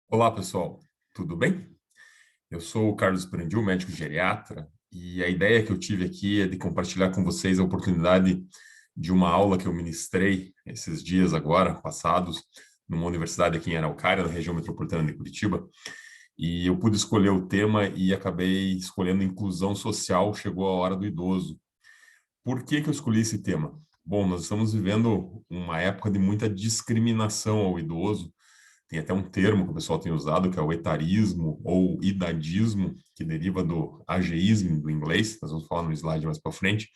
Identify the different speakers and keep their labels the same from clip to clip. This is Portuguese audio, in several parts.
Speaker 1: Olá, pessoal. Tudo bem? Eu sou o Carlos Brandil, médico geriatra, e a ideia que eu tive aqui é de compartilhar com vocês a oportunidade de uma aula que eu ministrei esses dias agora, passados, numa universidade aqui em Araucária, na região metropolitana de Curitiba, e eu pude escolher o tema e acabei escolhendo inclusão social, chegou a hora do idoso. Por que que eu escolhi esse tema? Bom, nós estamos vivendo uma época de muita discriminação ao idoso. Tem até um termo que o pessoal tem usado, que é o etarismo ou idadismo, que deriva do ageísmo do inglês. Nós vamos falar no slide mais para frente.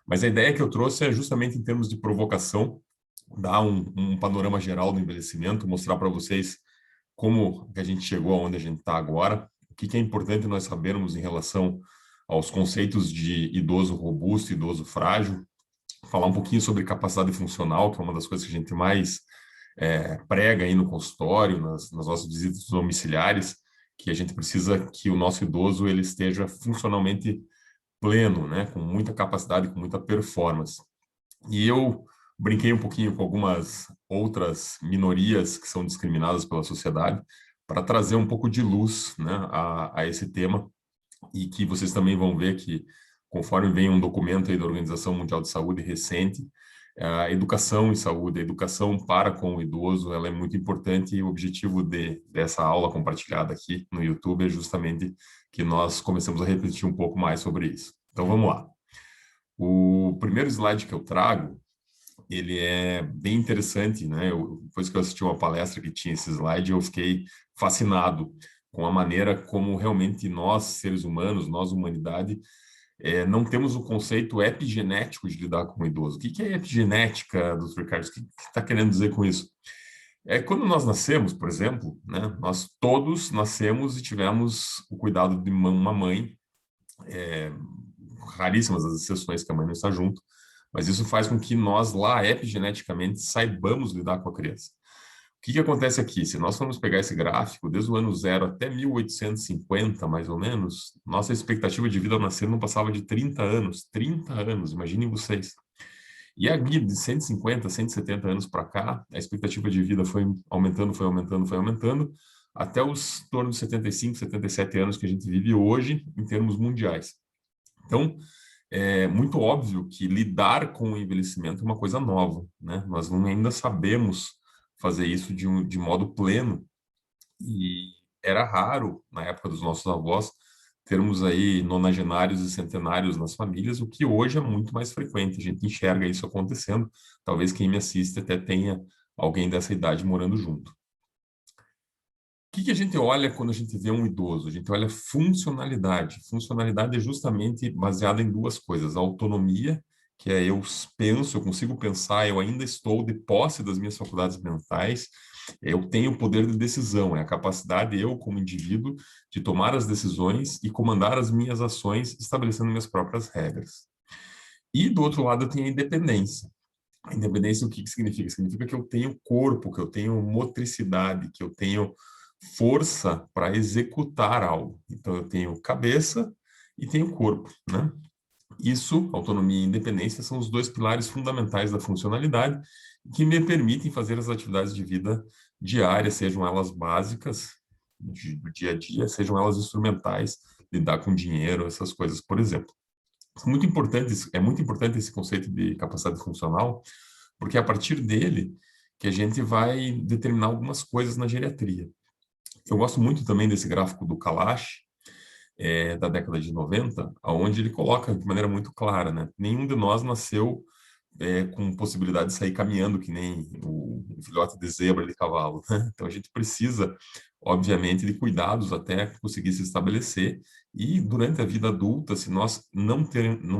Speaker 1: Mas a ideia que eu trouxe é justamente em termos de provocação, dar um panorama geral do envelhecimento, mostrar para vocês como que a gente chegou aonde a gente está agora, o que que é importante nós sabermos em relação aos conceitos de idoso robusto, idoso frágil, falar um pouquinho sobre capacidade funcional, que é uma das coisas que a gente mais prega aí no consultório, nas nossas visitas domiciliares, que a gente precisa que o nosso idoso ele esteja funcionalmente pleno, né, com muita capacidade, com muita performance. E eu brinquei um pouquinho com algumas outras minorias que são discriminadas pela sociedade para trazer um pouco de luz, né, a esse tema e que vocês também vão ver que, conforme vem um documento aí da Organização Mundial de Saúde recente, a educação em saúde, a educação para com o idoso, ela é muito importante e o objetivo dessa aula compartilhada aqui no YouTube é justamente que nós comecemos a refletir um pouco mais sobre isso. Então, vamos lá. O primeiro slide que eu trago, ele é bem interessante, né? Depois que eu assisti uma palestra que tinha esse slide, eu fiquei fascinado com a maneira como realmente nós, seres humanos, nós, humanidade, não temos o conceito epigenético de lidar com o idoso. O que é epigenética, doutor Ricardo? O que está querendo dizer com isso? É quando nós nascemos, por exemplo, né? Nós todos nascemos e tivemos o cuidado de uma mãe, é, raríssimas as exceções que a mãe não está junto, mas isso faz com que nós lá, epigeneticamente, saibamos lidar com a criança. O que que acontece aqui? Se nós formos pegar esse gráfico, desde o ano zero até 1850, mais ou menos, nossa expectativa de vida ao nascer não passava de 30 anos. 30 anos, imaginem vocês. E aqui, de 150, 170 anos para cá, a expectativa de vida foi aumentando, foi aumentando, foi aumentando, até os torno de 75, 77 anos que a gente vive hoje, em termos mundiais. Então, é muito óbvio que lidar com o envelhecimento é uma coisa nova, né? Nós não ainda sabemos fazer isso de modo pleno e era raro, na época dos nossos avós, termos aí nonagenários e centenários nas famílias, o que hoje é muito mais frequente. A gente enxerga isso acontecendo. Talvez quem me assiste até tenha alguém dessa idade morando junto. O que que a gente olha quando a gente vê um idoso? A gente olha funcionalidade. Funcionalidade é justamente baseada em duas coisas: a autonomia, que é eu penso, eu consigo pensar, eu ainda estou de posse das minhas faculdades mentais, eu tenho o poder de decisão, é a capacidade, eu como indivíduo, de tomar as decisões e comandar as minhas ações, estabelecendo minhas próprias regras. E do outro lado eu tenho a independência. A independência, o que que significa? Significa que eu tenho corpo, que eu tenho motricidade, que eu tenho força para executar algo. Então, eu tenho cabeça e tenho corpo, né? Isso, autonomia e independência, são os dois pilares fundamentais da funcionalidade que me permitem fazer as atividades de vida diárias, sejam elas básicas, do dia a dia, sejam elas instrumentais, lidar com dinheiro, essas coisas, por exemplo. É muito importante esse conceito de capacidade funcional, porque é a partir dele que a gente vai determinar algumas coisas na geriatria. Eu gosto muito também desse gráfico do Kalash, da década de 90, onde ele coloca de maneira muito clara, né? Nenhum de nós nasceu com possibilidade de sair caminhando que nem o filhote de zebra de cavalo, né? Então a gente precisa, obviamente, de cuidados até conseguir se estabelecer e durante a vida adulta, se nós não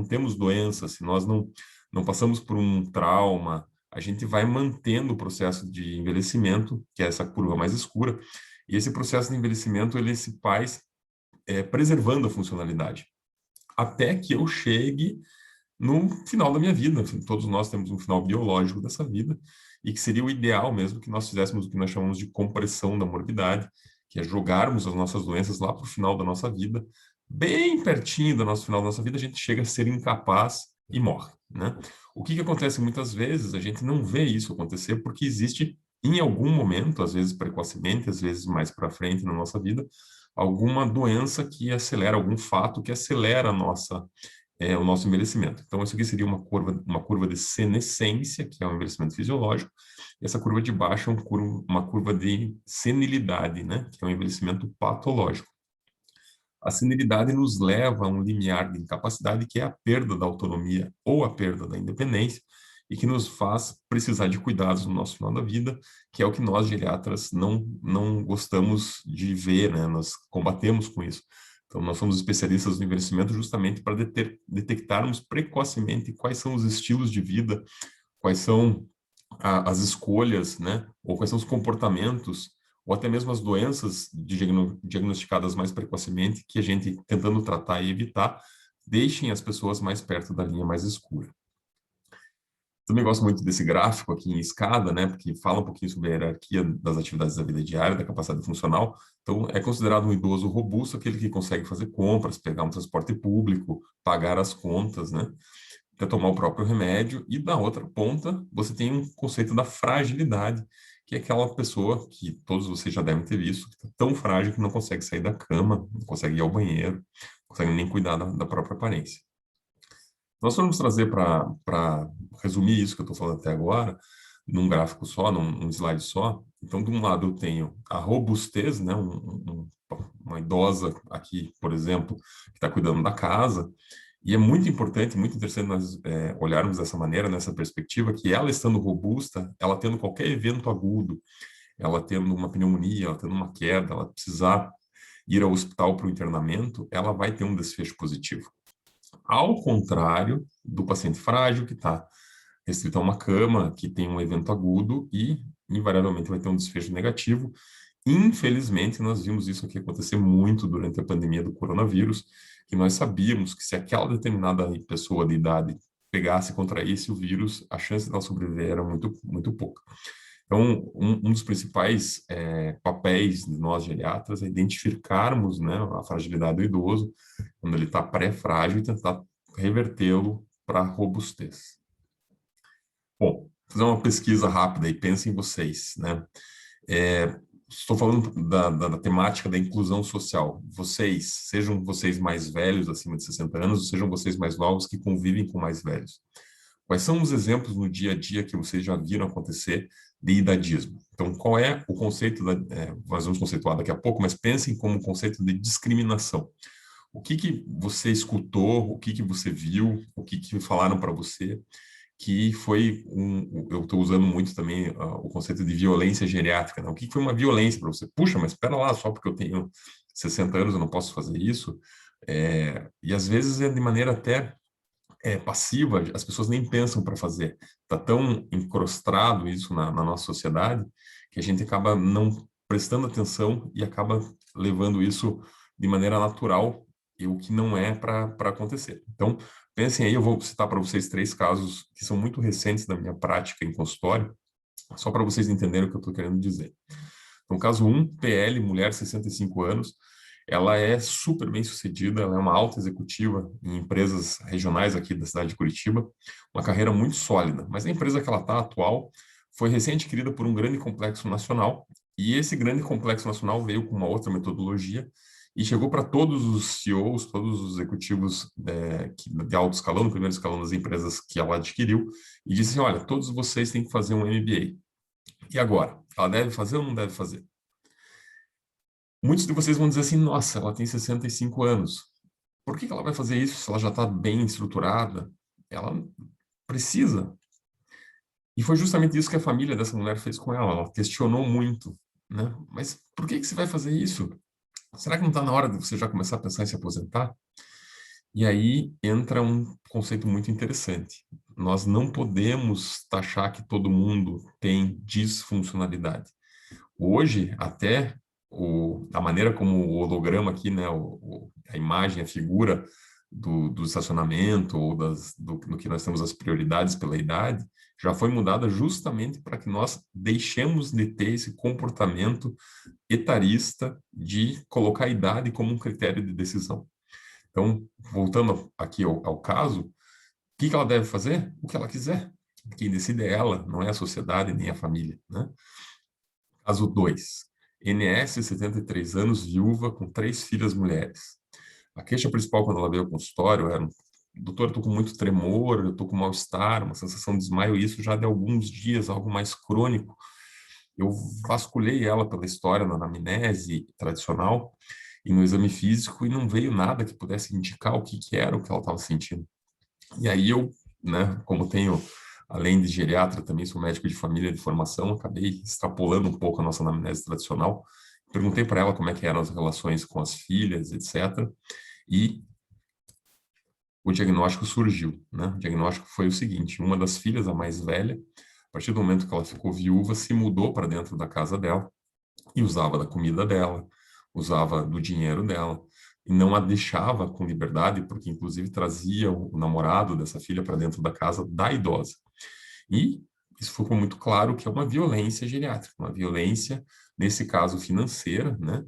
Speaker 1: temos doença, se nós não passamos por um trauma, a gente vai mantendo o processo de envelhecimento, que é essa curva mais escura, e esse processo de envelhecimento ele se faz preservando a funcionalidade, até que eu chegue no final da minha vida. Todos nós temos um final biológico dessa vida, e que seria o ideal mesmo que nós fizéssemos o que nós chamamos de compressão da morbidade, que é jogarmos as nossas doenças lá para o final da nossa vida, bem pertinho do nosso final da nossa vida, a gente chega a ser incapaz e morre, né? O que que acontece muitas vezes? A gente não vê isso acontecer porque existe em algum momento, às vezes precocemente, às vezes mais para frente na nossa vida, alguma doença que acelera, algum fato que acelera o nosso envelhecimento. Então, isso aqui seria uma curva de senescência, que é o envelhecimento fisiológico, e essa curva de baixo é uma curva de senilidade, né, que é o envelhecimento patológico. A senilidade nos leva a um limiar de incapacidade, que é a perda da autonomia ou a perda da independência, e que nos faz precisar de cuidados no nosso final da vida, que é o que nós geriatras não gostamos de ver, né? Nós combatemos com isso. Então, nós somos especialistas no envelhecimento justamente para detectarmos precocemente quais são os estilos de vida, quais são as escolhas, né? Ou quais são os comportamentos, ou até mesmo as doenças diagnosticadas mais precocemente, que a gente, tentando tratar e evitar, deixem as pessoas mais perto da linha mais escura. Também gosto muito desse gráfico aqui em escada, né, porque fala um pouquinho sobre a hierarquia das atividades da vida diária, da capacidade funcional. Então, é considerado um idoso robusto aquele que consegue fazer compras, pegar um transporte público, pagar as contas, né, para tomar o próprio remédio. E na outra ponta, você tem um conceito da fragilidade, que é aquela pessoa que todos vocês já devem ter visto, que está tão frágil que não consegue sair da cama, não consegue ir ao banheiro, não consegue nem cuidar da própria aparência. Nós vamos trazer para resumir isso que eu estou falando até agora, num gráfico só, num slide só. Então, de um lado, eu tenho a robustez, né, uma idosa aqui, por exemplo, que está cuidando da casa, e é muito importante, muito interessante nós olharmos dessa maneira, nessa perspectiva, que ela estando robusta, ela tendo qualquer evento agudo, ela tendo uma pneumonia, ela tendo uma queda, ela precisar ir ao hospital para o internamento, ela vai ter um desfecho positivo. Ao contrário do paciente frágil, que está restrito a uma cama, que tem um evento agudo e, invariavelmente, vai ter um desfecho negativo. Infelizmente, nós vimos isso aqui acontecer muito durante a pandemia do coronavírus, que nós sabíamos que se aquela determinada pessoa de idade pegasse e contraísse o vírus, a chance dela sobreviver era muito, muito pouca. Então, um dos principais papéis de nós geriatras é identificarmos, né, a fragilidade do idoso, quando ele está pré-frágil, e tentar revertê-lo para robustez. Bom, vou fazer uma pesquisa rápida e pensem em vocês, né? Estou falando da temática da inclusão social. Vocês, sejam vocês mais velhos, acima de 60 anos, ou sejam vocês mais novos que convivem com mais velhos. Quais são os exemplos no dia a dia que vocês já viram acontecer de idadismo? Então, qual é o conceito, nós vamos conceituar daqui a pouco, mas pensem como conceito de discriminação. O que você escutou, o que você viu, o que falaram para você, que foi eu estou usando muito também o conceito de violência geriátrica, né? O que foi uma violência para você? Puxa, mas espera lá, só porque eu tenho 60 anos eu não posso fazer isso? E às vezes é de maneira até passiva, as pessoas nem pensam para fazer. Está tão encrostado isso na nossa sociedade que a gente acaba não prestando atenção e acaba levando isso de maneira natural, e o que não é para acontecer. Então, pensem aí, eu vou citar para vocês 3 casos que são muito recentes da minha prática em consultório, só para vocês entenderem o que eu estou querendo dizer. Então, caso 1, PL, mulher, 65 anos, ela é super bem sucedida, ela é uma alta executiva em empresas regionais aqui da cidade de Curitiba, uma carreira muito sólida, mas a empresa que ela está atual foi recém adquirida por um grande complexo nacional, e esse grande complexo nacional veio com uma outra metodologia e chegou para todos os CEOs, todos os executivos de alto escalão, no primeiro escalão das empresas que ela adquiriu, e disse assim, olha, todos vocês têm que fazer um MBA. E agora? Ela deve fazer ou não deve fazer? Muitos de vocês vão dizer assim, nossa, ela tem 65 anos. Por que ela vai fazer isso se ela já está bem estruturada? Ela precisa. E foi justamente isso que a família dessa mulher fez com ela. Ela questionou muito, né? Mas por que você vai fazer isso? Será que não está na hora de você já começar a pensar em se aposentar? E aí entra um conceito muito interessante. Nós não podemos taxar que todo mundo tem disfuncionalidade. Hoje, até a maneira como o holograma aqui, né, a imagem, a figura do estacionamento ou do que nós temos as prioridades pela idade, já foi mudada justamente para que nós deixemos de ter esse comportamento etarista de colocar a idade como um critério de decisão. Então, voltando aqui ao caso, o que ela deve fazer? O que ela quiser. Quem decide é ela, não é a sociedade nem a família, né? Caso 2. NS, 73 anos, viúva, com 3 filhas mulheres. A queixa principal quando ela veio ao consultório era: doutor, eu estou com muito tremor, eu estou com mal-estar, uma sensação de desmaio, isso já de alguns dias, algo mais crônico. Eu vasculhei ela pela história na anamnese tradicional e no exame físico e não veio nada que pudesse indicar o que era o que ela estava sentindo. E aí eu, né, como tenho, além de geriatra, também sou médico de família de formação, acabei extrapolando um pouco a nossa anamnese tradicional. Perguntei para ela como é que eram as relações com as filhas, etc. E o diagnóstico surgiu, né? O diagnóstico foi o seguinte: uma das filhas, a mais velha, a partir do momento que ela ficou viúva, se mudou para dentro da casa dela e usava da comida dela, usava do dinheiro dela, e não a deixava com liberdade, porque inclusive trazia o namorado dessa filha para dentro da casa da idosa. E isso ficou muito claro que é uma violência geriátrica, uma violência, nesse caso financeira, né,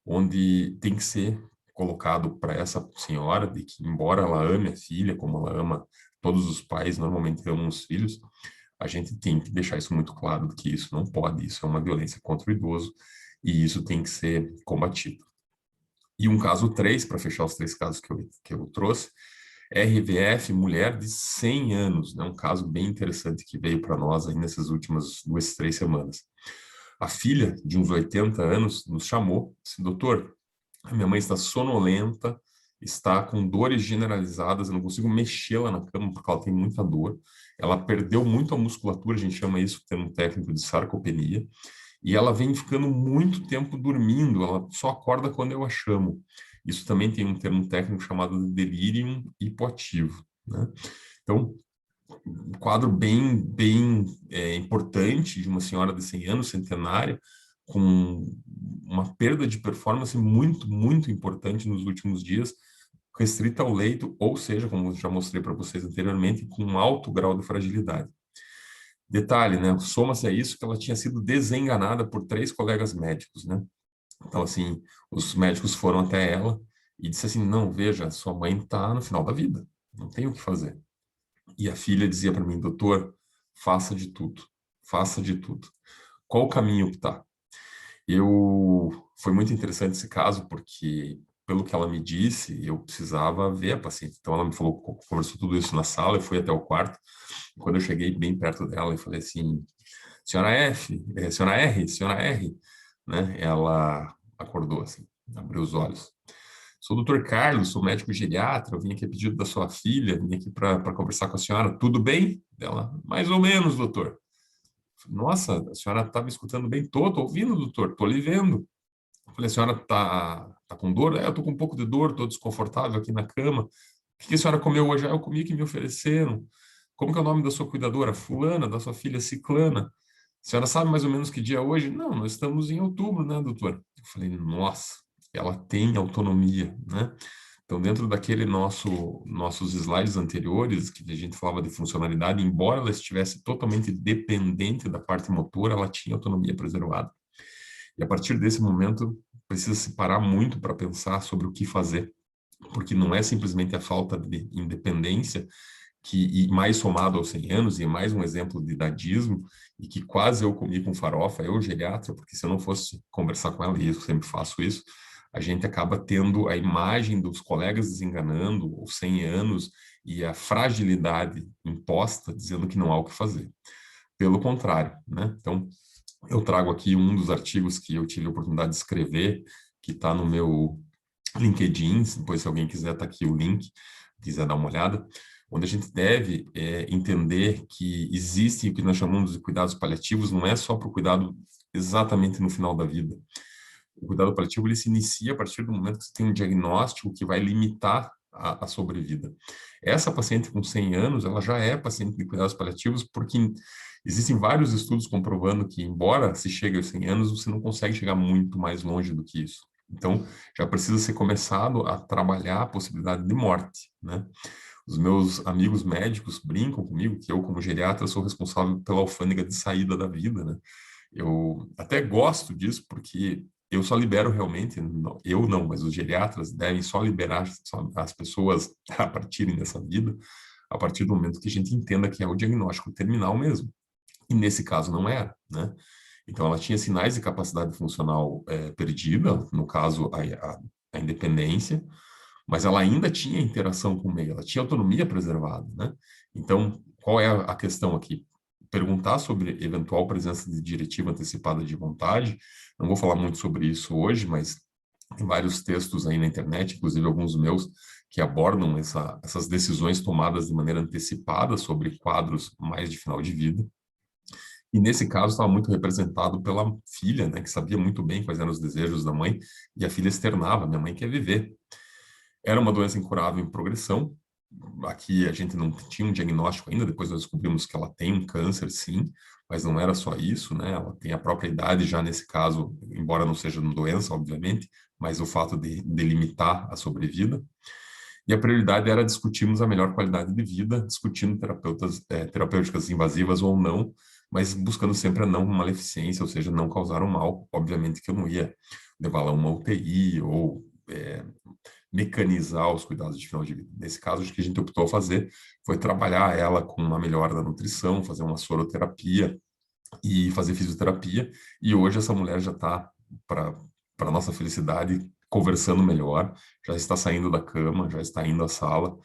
Speaker 1: onde tem que ser colocado para essa senhora de que, embora ela ame a filha, como ela ama todos os pais, normalmente amam os filhos, a gente tem que deixar isso muito claro, que isso não pode, isso é uma violência contra o idoso, e isso tem que ser combatido. E um caso 3, para fechar os 3 casos que eu trouxe, RVF, mulher de 100 anos, né? Um caso bem interessante que veio para nós aí nessas últimas 2, 3 semanas. A filha, de uns 80 anos, nos chamou, disse: doutor, a minha mãe está sonolenta, está com dores generalizadas, eu não consigo mexê-la na cama porque ela tem muita dor. Ela perdeu muito a musculatura, a gente chama isso, termo técnico, de sarcopenia, e ela vem ficando muito tempo dormindo, ela só acorda quando eu a chamo. Isso também tem um termo técnico chamado de delírio hipoativo, né? Então, um quadro bem importante de uma senhora de 100 anos, centenária, com uma perda de performance muito importante nos últimos dias, restrita ao leito, ou seja, como eu já mostrei para vocês anteriormente, com um alto grau de fragilidade. Detalhe, né? Soma-se a isso que ela tinha sido desenganada por 3 colegas médicos, né? Então, assim, os médicos foram até ela e disse assim: não, veja, sua mãe está no final da vida, não tem o que fazer. E a filha dizia para mim: doutor, faça de tudo, faça de tudo. Qual o caminho que está? Foi muito interessante esse caso, porque, pelo que ela me disse, eu precisava ver a paciente. Então, ela me falou, conversou tudo isso na sala, eu fui até o quarto. E quando eu cheguei bem perto dela, eu falei assim: senhora F, senhora R, senhora R, né? Ela acordou assim, abriu os olhos. Sou o doutor Carlos, sou médico geriatra, eu vim aqui a pedido da sua filha, vim aqui para conversar com a senhora, tudo bem? Ela, mais ou menos, doutor. Nossa, a senhora está me escutando bem? Tô ouvindo, doutor, tô lhe vendo. Eu falei: a senhora tá com dor? Eu tô com um pouco de dor, tô desconfortável aqui na cama. O que a senhora comeu hoje? Eu comi o que me ofereceram. Como que é o nome da sua cuidadora? Fulana, da sua filha Ciclana. A senhora sabe mais ou menos que dia é hoje? Não, nós estamos em outubro, né, doutor? Eu falei: nossa, ela tem autonomia, né? Então, dentro daquele nossos slides anteriores, que a gente falava de funcionalidade, embora ela estivesse totalmente dependente da parte motora, ela tinha autonomia preservada. E a partir desse momento, precisa se parar muito para pensar sobre o que fazer, porque não é simplesmente a falta de independência, e mais somado aos 100 anos, e mais um exemplo de idadismo, e que quase eu comi com farofa, eu geriatra, porque se eu não fosse conversar com ela, e eu sempre faço isso, a gente acaba tendo a imagem dos colegas desenganando os 100 anos e a fragilidade imposta, dizendo que não há o que fazer. Pelo contrário, né? Então, eu trago aqui um dos artigos que eu tive a oportunidade de escrever, que está no meu LinkedIn, depois se alguém quiser, está aqui o link, quiser dar uma olhada, onde a gente deve entender que existem o que nós chamamos de cuidados paliativos, não é só para o cuidado exatamente no final da vida. O cuidado paliativo ele se inicia a partir do momento que você tem um diagnóstico que vai limitar a sobrevida. Essa paciente com 100 anos, ela já é paciente de cuidados paliativos porque existem vários estudos comprovando que, embora se chegue aos 100 anos, você não consegue chegar muito mais longe do que isso. Então, já precisa ser começado a trabalhar a possibilidade de morte, né? Os meus amigos médicos brincam comigo que eu, como geriatra, sou responsável pela alfândega de saída da vida, né? Eu até gosto disso porque eu só libero realmente, eu não, mas os geriatras devem só liberar as pessoas a partirem dessa vida a partir do momento que a gente entenda que é o diagnóstico terminal mesmo. E nesse caso não era, né? Então, ela tinha sinais de capacidade funcional perdida, no caso, a independência, mas ela ainda tinha interação com o meio, ela tinha autonomia preservada, né? Então, qual é a questão aqui? Perguntar sobre eventual presença de diretiva antecipada de vontade, não vou falar muito sobre isso hoje, mas tem vários textos aí na internet, inclusive alguns meus, que abordam essas decisões tomadas de maneira antecipada sobre quadros mais de final de vida. E nesse caso estava muito representado pela filha, né, que sabia muito bem quais eram os desejos da mãe, e a filha externava: minha mãe quer viver. Era uma doença incurável em progressão. Aqui a gente não tinha um diagnóstico ainda, depois nós descobrimos que ela tem um câncer, sim, mas não era só isso, né? Ela tem a própria idade já nesse caso, embora não seja uma doença, obviamente, mas o fato de limitar a sobrevida. E a prioridade era discutirmos a melhor qualidade de vida, discutindo terapêuticas invasivas ou não, mas buscando sempre a não maleficência, ou seja, não causar um mal. Obviamente que eu não ia levá-la a uma UTI ou mecanizar os cuidados de final de vida. Nesse caso, o que a gente optou fazer foi trabalhar ela com uma melhora da nutrição, fazer uma soroterapia e fazer fisioterapia. E hoje essa mulher já está, para nossa felicidade, conversando melhor, já está saindo da cama, já está indo à sala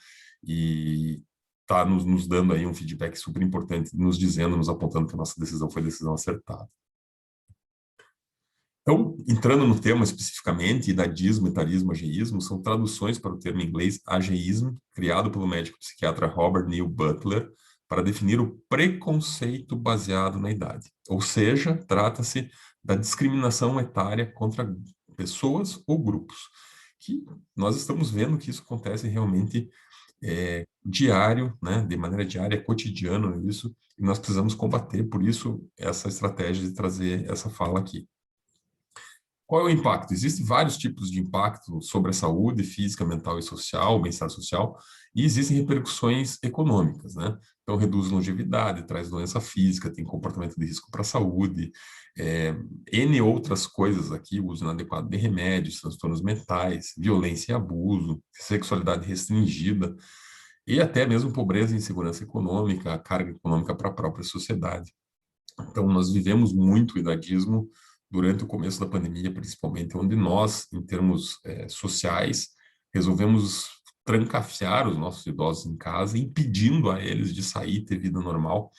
Speaker 1: e está nos dando aí um feedback super importante, nos dizendo, nos apontando que a nossa decisão foi a decisão acertada. Então, entrando no tema especificamente, idadismo, etarismo, ageísmo, são traduções para o termo inglês ageísmo, criado pelo médico psiquiatra Robert Neil Butler, para definir o preconceito baseado na idade. Ou seja, trata-se da discriminação etária contra pessoas ou grupos, que nós estamos vendo que isso acontece realmente diário, né, de maneira diária, cotidiana, isso, e nós precisamos combater, por isso, essa estratégia de trazer essa fala aqui. Qual é o impacto? Existem vários tipos de impacto sobre a saúde física, mental e social, bem-estar social, e existem repercussões econômicas, né? Então, reduz longevidade, traz doença física, tem comportamento de risco para a saúde, N outras coisas aqui, uso inadequado de remédios, transtornos mentais, violência e abuso, sexualidade restringida, e até mesmo pobreza e insegurança econômica, carga econômica para a própria sociedade. Então, nós vivemos muito o idadismo durante o começo da pandemia, principalmente, onde nós, em termos sociais, resolvemos trancafiar os nossos idosos em casa, impedindo a eles de sair e ter vida normal,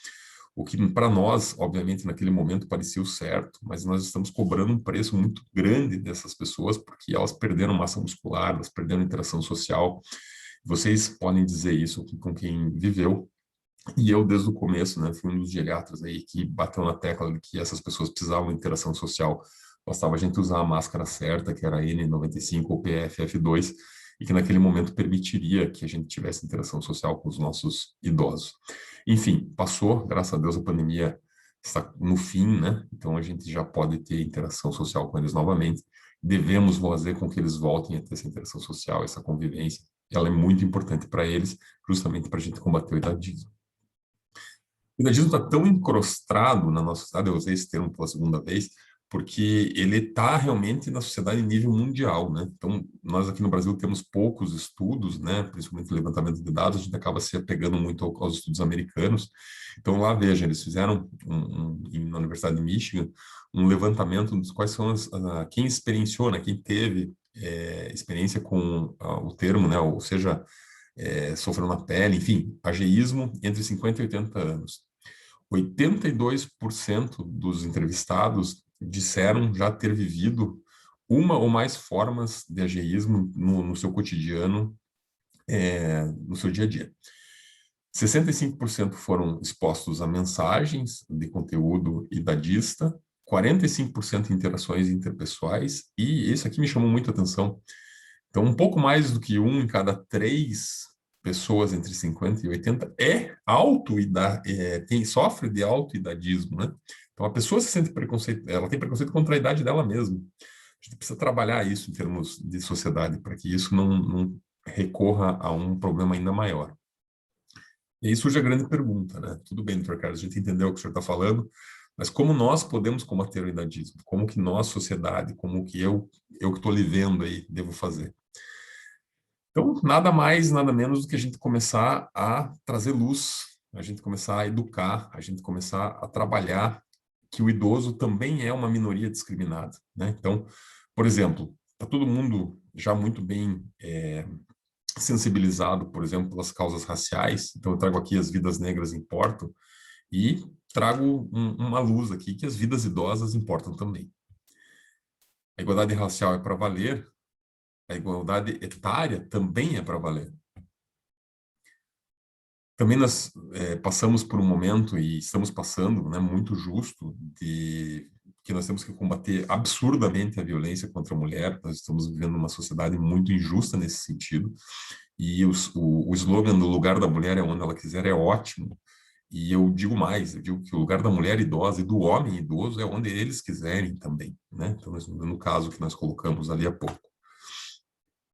Speaker 1: o que para nós, obviamente, naquele momento parecia o certo, mas nós estamos cobrando um preço muito grande dessas pessoas, porque elas perderam massa muscular, elas perderam interação social. Vocês podem dizer isso com quem viveu, e eu, desde o começo, né, fui um dos geriatras aí que bateu na tecla de que essas pessoas precisavam de interação social. Bastava a gente usar a máscara certa, que era a N95 ou PFF2, e que naquele momento permitiria que a gente tivesse interação social com os nossos idosos. Enfim, passou, graças a Deus a pandemia está no fim, né? Então a gente já pode ter interação social com eles novamente. Devemos fazer com que eles voltem a ter essa interação social, essa convivência. Ela é muito importante para eles, justamente para a gente combater o idadismo. O idadismo está tão encrostado na nossa sociedade, eu usei esse termo pela segunda vez, porque ele está realmente na sociedade em nível mundial, né? Então, nós aqui no Brasil temos poucos estudos, né? Principalmente levantamento de dados, a gente acaba se apegando muito aos estudos americanos. Então, lá, veja, eles fizeram, na Universidade de Michigan, um levantamento dos quais são quem experienciou, né? Quem teve experiência com o termo, né? Ou seja, sofreu na pele, enfim, ageísmo entre 50 e 80 anos. 82% dos entrevistados disseram já ter vivido uma ou mais formas de ageísmo no seu cotidiano, no seu dia a dia. 65% foram expostos a mensagens de conteúdo idadista, 45% em interações interpessoais, e isso aqui me chamou muita atenção. Então, um pouco mais do que um em cada três pessoas entre 50 e 80 sofre de autoidadismo, né? Então, a pessoa se sente preconceito, ela tem preconceito contra a idade dela mesma. A gente precisa trabalhar isso em termos de sociedade, para que isso não recorra a um problema ainda maior. E aí surge a grande pergunta, né? Tudo bem, doutor Carlos, a gente entendeu o que o senhor está falando, mas como nós podemos combater o idadismo? Como que nós, sociedade, como que eu que estou lhe vendo aí, devo fazer? Então, nada mais, nada menos do que a gente começar a trazer luz, a gente começar a educar, a gente começar a trabalhar que o idoso também é uma minoria discriminada, né? Então, por exemplo, está todo mundo já muito bem sensibilizado, por exemplo, pelas causas raciais. Então, eu trago aqui As Vidas Negras Importam e trago uma luz aqui que as vidas idosas importam também. A igualdade racial é para valer, a igualdade etária também é para valer. Também nós passamos por um momento, e estamos passando, né, muito justo, de que nós temos que combater absurdamente a violência contra a mulher. Nós estamos vivendo uma sociedade muito injusta nesse sentido. E o slogan do lugar da mulher é onde ela quiser é ótimo. E eu digo mais, eu digo que o lugar da mulher idosa e do homem idoso é onde eles quiserem também, né? Então, no caso que nós colocamos ali há pouco.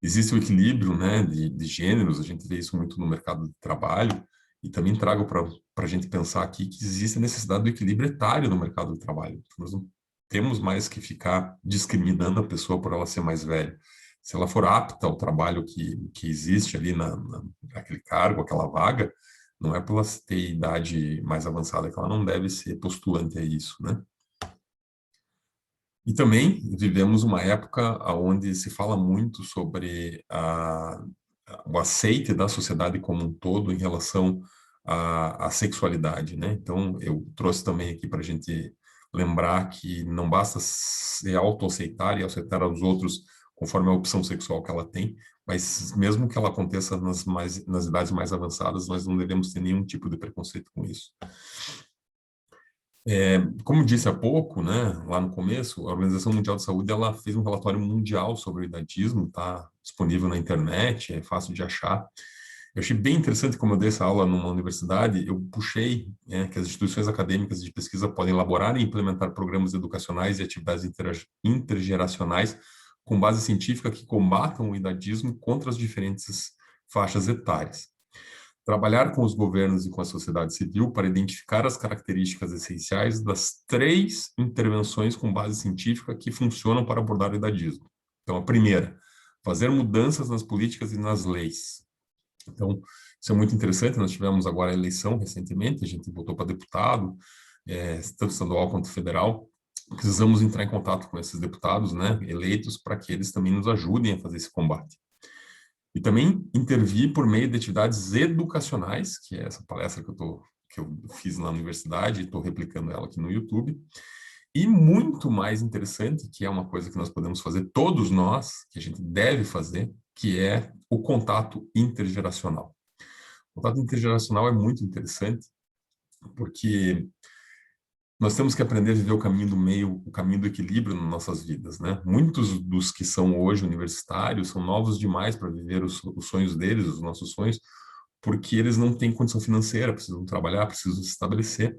Speaker 1: Existe o equilíbrio, né, de gêneros, a gente vê isso muito no mercado de trabalho, e também trago para a gente pensar aqui que existe a necessidade do equilíbrio etário no mercado de trabalho. Nós não temos mais que ficar discriminando a pessoa por ela ser mais velha. Se ela for apta ao trabalho que existe ali naquele cargo, aquela vaga, não é por ela ter idade mais avançada que ela não deve ser postulante a isso, né? E também vivemos uma época onde se fala muito sobre o aceite da sociedade como um todo em relação à sexualidade, né? Então, eu trouxe também aqui para a gente lembrar que não basta se autoaceitar e aceitar aos outros conforme a opção sexual que ela tem, mas mesmo que ela aconteça nas idades mais avançadas, nós não devemos ter nenhum tipo de preconceito com isso. Como disse há pouco, né, lá no começo, a Organização Mundial de Saúde ela fez um relatório mundial sobre o idadismo, está disponível na internet, é fácil de achar. Eu achei bem interessante, como eu dei essa aula numa universidade, eu puxei que as instituições acadêmicas de pesquisa podem elaborar e implementar programas educacionais e atividades intergeracionais com base científica que combatam o idadismo contra as diferentes faixas etárias. Trabalhar com os governos e com a sociedade civil para identificar as características essenciais das 3 intervenções com base científica que funcionam para abordar o idadismo. Então, a primeira, fazer mudanças nas políticas e nas leis. Então, isso é muito interessante. Nós tivemos agora a eleição recentemente, a gente votou para deputado, tanto estadual quanto federal. Precisamos entrar em contato com esses deputados, né, eleitos, para que eles também nos ajudem a fazer esse combate. E também intervir por meio de atividades educacionais, que é essa palestra que eu fiz na universidade, e estou replicando ela aqui no YouTube. E muito mais interessante, que é uma coisa que nós podemos fazer, todos nós, que a gente deve fazer, que é o contato intergeracional. O contato intergeracional é muito interessante, porque nós temos que aprender a viver o caminho do meio, o caminho do equilíbrio nas nossas vidas, né? Muitos dos que são hoje universitários são novos demais para viver os sonhos deles, os nossos sonhos, porque eles não têm condição financeira, precisam trabalhar, precisam se estabelecer.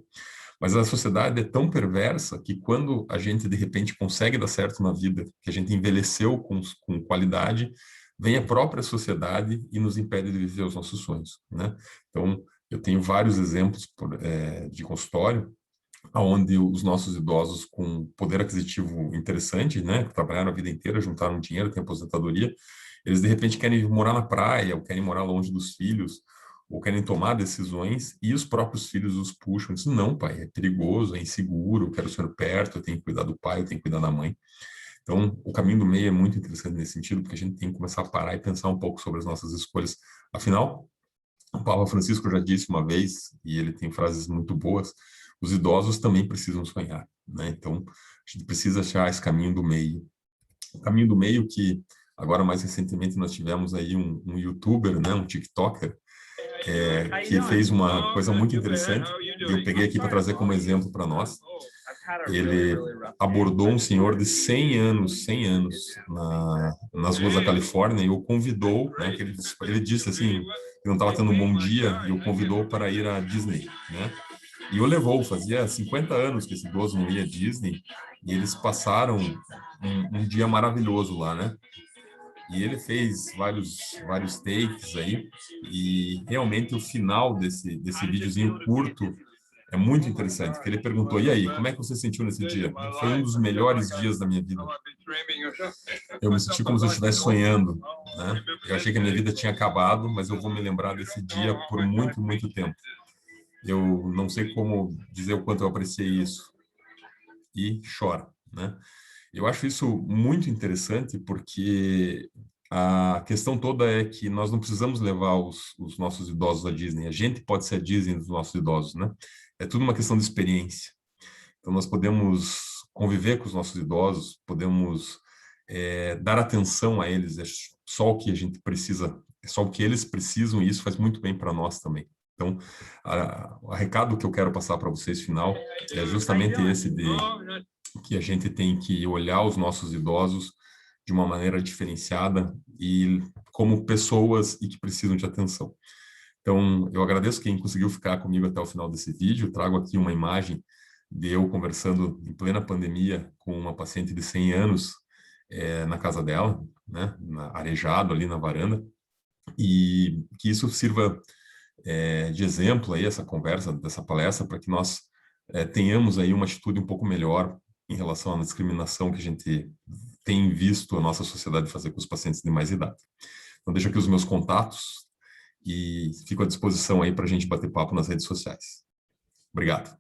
Speaker 1: Mas a sociedade é tão perversa que quando a gente, de repente, consegue dar certo na vida, que a gente envelheceu com qualidade, vem a própria sociedade e nos impede de viver os nossos sonhos, né? Então, eu tenho vários exemplos de consultório, onde os nossos idosos com poder aquisitivo interessante, né, que trabalharam a vida inteira, juntaram dinheiro, têm aposentadoria, eles de repente querem morar na praia, ou querem morar longe dos filhos, ou querem tomar decisões, e os próprios filhos os puxam, dizem, não, pai, é perigoso, é inseguro, eu quero ser perto, eu tenho que cuidar do pai, eu tenho que cuidar da mãe. Então, o caminho do meio é muito interessante nesse sentido, porque a gente tem que começar a parar e pensar um pouco sobre as nossas escolhas. Afinal, o Papa Francisco já disse uma vez, e ele tem frases muito boas, os idosos também precisam sonhar, né? Então, a gente precisa achar esse caminho do meio. O caminho do meio que, agora mais recentemente, nós tivemos aí um youtuber, né, um tiktoker, que fez uma coisa muito interessante, e eu peguei aqui para trazer como exemplo para nós. Ele abordou um senhor de 100 anos nas ruas da Califórnia e o convidou, né, que ele disse assim, que não estava tendo um bom dia, e o convidou para ir à Disney, né? E o levou, fazia 50 anos que esse idoso não ia à Disney, e eles passaram um dia maravilhoso lá, né? E ele fez vários takes aí, e realmente o final desse videozinho curto é muito interessante, que ele perguntou, e aí, como é que você se sentiu nesse dia? Foi um dos melhores dias da minha vida. Eu me senti como se eu estivesse sonhando, né? Eu achei que a minha vida tinha acabado, mas eu vou me lembrar desse dia por muito, muito tempo. Eu não sei como dizer o quanto eu apreciei isso. e chora, né? Eu acho isso muito interessante porque a questão toda é que nós não precisamos levar os nossos idosos à Disney. A gente pode ser a Disney dos nossos idosos, né? É tudo uma questão de experiência. Então, nós podemos conviver com os nossos idosos, podemos dar atenção a eles. É só o que a gente precisa, é só o que eles precisam, e isso faz muito bem para nós também. Então, o recado que eu quero passar para vocês, final, é justamente esse de que a gente tem que olhar os nossos idosos de uma maneira diferenciada e como pessoas e que precisam de atenção. Então, eu agradeço quem conseguiu ficar comigo até o final desse vídeo. Trago aqui uma imagem de eu conversando em plena pandemia com uma paciente de 100 anos na casa dela, né, arejado ali na varanda, e que isso sirva de exemplo aí, essa conversa, dessa palestra, para que nós tenhamos aí uma atitude um pouco melhor em relação à discriminação que a gente tem visto a nossa sociedade fazer com os pacientes de mais idade. Então, deixo aqui os meus contatos e fico à disposição aí para a gente bater papo nas redes sociais. Obrigado.